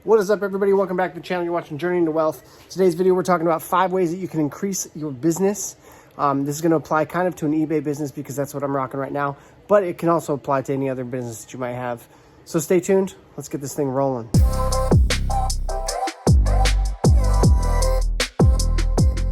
What is up, everybody? Welcome back to the channel. You're watching Journey into Wealth. Today's video, we're talking about 5 ways that you can increase your business. This is going to apply kind of to an eBay business because that's what I'm rocking right now, but it can also apply to any other business that you might have. So stay tuned. Let's get this thing rolling.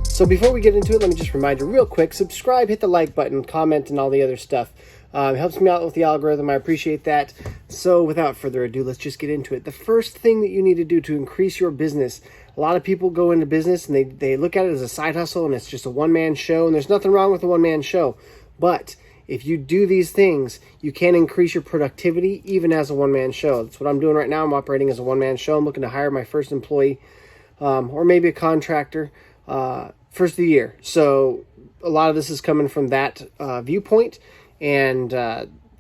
So before we get into it, let me just remind you real quick, subscribe, hit the like button, comment, and all the other stuff. It helps me out with the algorithm. I appreciate that. So without further ado, let's just get into it. The first thing that you need to do to increase your business, a lot of people go into business and they look at it as a side hustle and it's just a one-man show, and there's nothing wrong with a one-man show. But if you do these things, you can increase your productivity even as a one-man show. That's what I'm doing right now. I'm operating as a one-man show. I'm looking to hire my first employee or maybe a contractor first of the year. So a lot of this is coming from that viewpoint and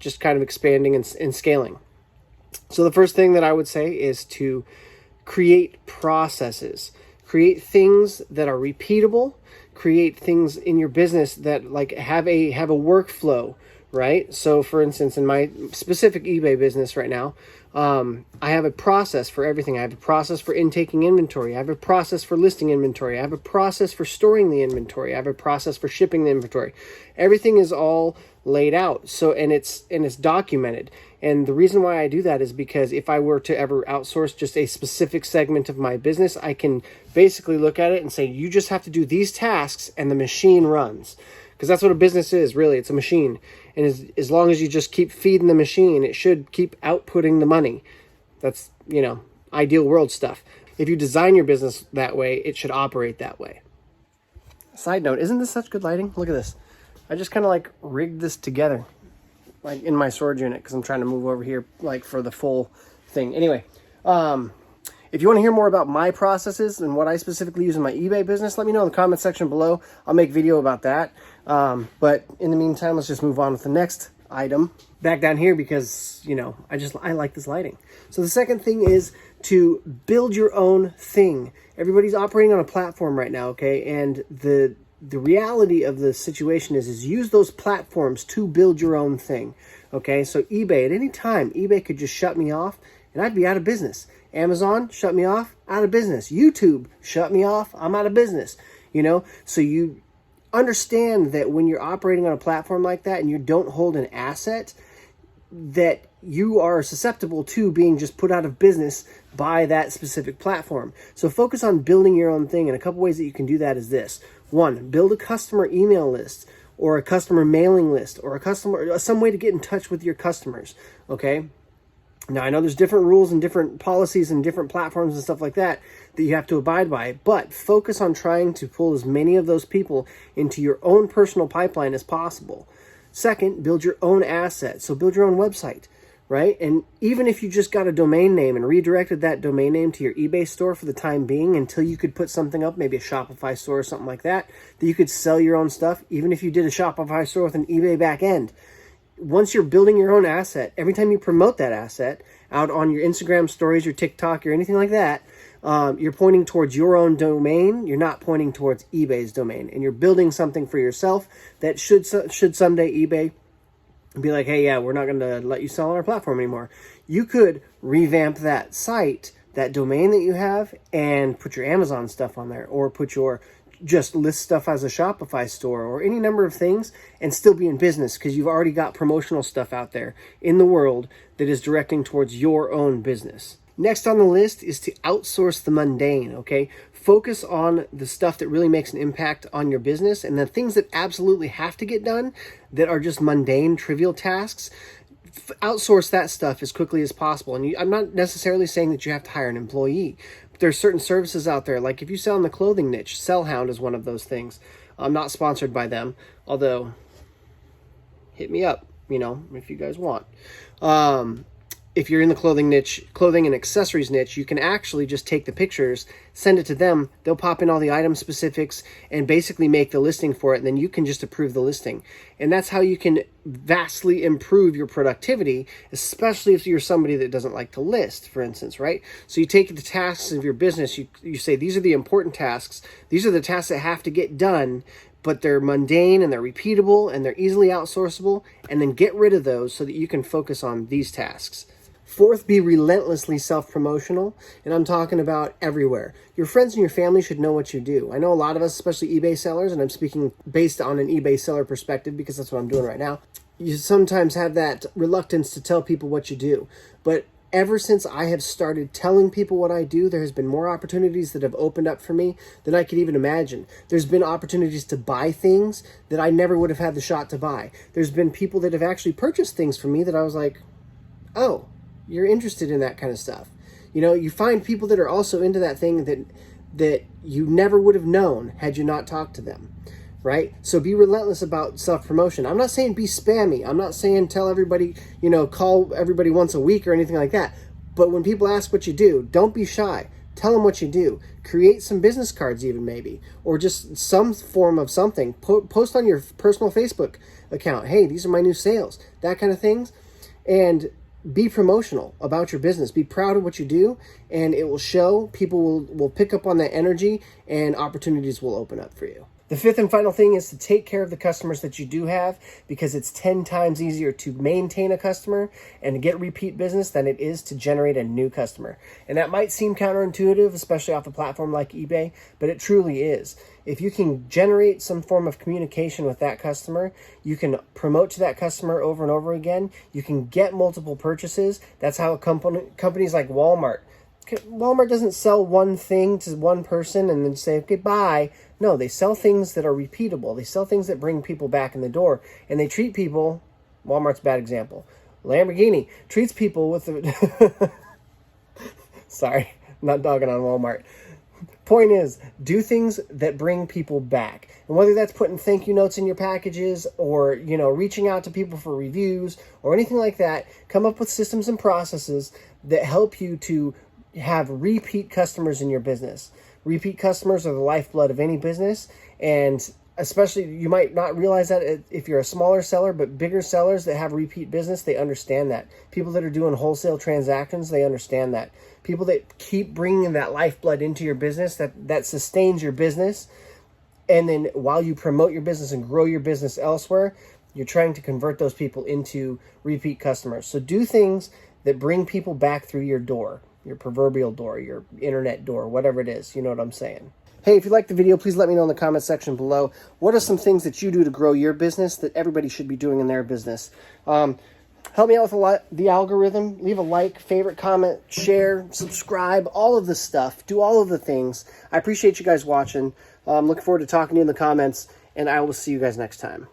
just kind of expanding and scaling. So the first thing that I would say is to create processes, create things that are repeatable, create things in your business that like have a workflow, right? So for instance, in my specific eBay business right now, I have a process for everything. I have a process for intaking inventory. I have a process for listing inventory. I have a process for storing the inventory. I have a process for shipping the inventory. Everything is all laid out. So, and it's documented. And the reason why I do that is because if I were to ever outsource just a specific segment of my business, I can basically look at it and say, you just have to do these tasks and the machine runs. Because that's what a business is, really. It's a machine. And as long as you just keep feeding the machine, it should keep outputting the money. That's, ideal world stuff. If you design your business that way, it should operate that way. Side note, isn't this such good lighting? Look at this. I just kind of like rigged this together, like in my storage unit, because I'm trying to move over here like for the full thing. Anyway, if you want to hear more about my processes and what I specifically use in my eBay business, let me know in the comment section below. I'll make a video about that. But in the meantime, let's just move on with the next item back down here because, I like this lighting. So the second thing is to build your own thing. Everybody's operating on a platform right now, okay? And the reality of the situation is use those platforms to build your own thing, okay? So eBay, at any time, eBay could just shut me off and I'd be out of business. Amazon, shut me off, out of business. YouTube, shut me off, I'm out of business. So you understand that when you're operating on a platform like that and you don't hold an asset, that you are susceptible to being just put out of business by that specific platform. So focus on building your own thing. And a couple ways that you can do that is this. 1, build a customer email list or a customer mailing list or some way to get in touch with your customers, okay? Now, I know there's different rules and different policies and different platforms and stuff like that you have to abide by, but focus on trying to pull as many of those people into your own personal pipeline as possible. Second, build your own asset. So build your own website, right? And even if you just got a domain name and redirected that domain name to your eBay store for the time being until you could put something up, maybe a Shopify store or something like that you could sell your own stuff, even if you did a Shopify store with an eBay back end. Once you're building your own asset, every time you promote that asset out on your Instagram stories, your TikTok, or anything like that, you're pointing towards your own domain. You're not pointing towards eBay's domain. And you're building something for yourself that should someday eBay be like, hey, yeah, we're not going to let you sell on our platform anymore. You could revamp that site, that domain that you have, and put your Amazon stuff on there, or just list stuff as a Shopify store or any number of things and still be in business because you've already got promotional stuff out there in the world that is directing towards your own business. Next on the list is to outsource the mundane, okay? Focus on the stuff that really makes an impact on your business and the things that absolutely have to get done that are just mundane, trivial tasks. Outsource that stuff as quickly as possible. And I'm not necessarily saying that you have to hire an employee. But there's certain services out there, like if you sell in the clothing niche, Sellhound is one of those things. I'm not sponsored by them, although hit me up, if you guys want. If you're in the clothing and accessories niche, you can actually just take the pictures, send it to them. They'll pop in all the item specifics and basically make the listing for it. And then you can just approve the listing. And that's how you can vastly improve your productivity, especially if you're somebody that doesn't like to list, for instance, right? So you take the tasks of your business, you say, these are the important tasks. These are the tasks that have to get done, but they're mundane and they're repeatable and they're easily outsourceable. And then get rid of those so that you can focus on these tasks. Fourth, be relentlessly self-promotional, and I'm talking about everywhere. Your friends and your family should know what you do. I know a lot of us, especially eBay sellers, and I'm speaking based on an eBay seller perspective because that's what I'm doing right now, you sometimes have that reluctance to tell people what you do. But ever since I have started telling people what I do, there has been more opportunities that have opened up for me than I could even imagine. There's been opportunities to buy things that I never would have had the shot to buy. There's been people that have actually purchased things from me that I was like, oh, you're interested in that kind of stuff. You know, you find people that are also into that thing that you never would have known had you not talked to them, right? So be relentless about self-promotion. I'm not saying be spammy. I'm not saying tell everybody, you know, call everybody once a week or anything like that. But when people ask what you do, don't be shy. Tell them what you do. Create some business cards even maybe, or just some form of something. Post on your personal Facebook account. Hey, these are my new sales. That kind of things. And be promotional about your business. Be proud of what you do, and it will show. People will pick up on that energy, and opportunities will open up for you. The fifth and final thing is to take care of the customers that you do have, because it's 10 times easier to maintain a customer and to get repeat business than it is to generate a new customer. And that might seem counterintuitive, especially off a platform like eBay, but it truly is. If you can generate some form of communication with that customer, you can promote to that customer over and over again. You can get multiple purchases. That's how companies like Walmart doesn't sell one thing to one person and then say, okay, bye. No, they sell things that are repeatable. They sell things that bring people back in the door. And they treat people, Walmart's a bad example. Lamborghini treats people with the... Sorry, I'm not dogging on Walmart. Point is, do things that bring people back. And whether that's putting thank you notes in your packages or, you know, reaching out to people for reviews or anything like that, come up with systems and processes that help you to have repeat customers in your business. Repeat customers are the lifeblood of any business, and especially, you might not realize that if you're a smaller seller, but bigger sellers that have repeat business, they understand that. People that are doing wholesale transactions, they understand that. People that keep bringing that lifeblood into your business, that sustains your business, and then while you promote your business and grow your business elsewhere, you're trying to convert those people into repeat customers. So do things that bring people back through your door. Your proverbial door, your internet door, whatever it is. You know what I'm saying? Hey, if you liked the video, please let me know in the comment section below. What are some things that you do to grow your business that everybody should be doing in their business? Help me out with the algorithm. Leave a like, favorite, comment, share, subscribe, all of the stuff. Do all of the things. I appreciate you guys watching. I'm looking forward to talking to you in the comments, and I will see you guys next time.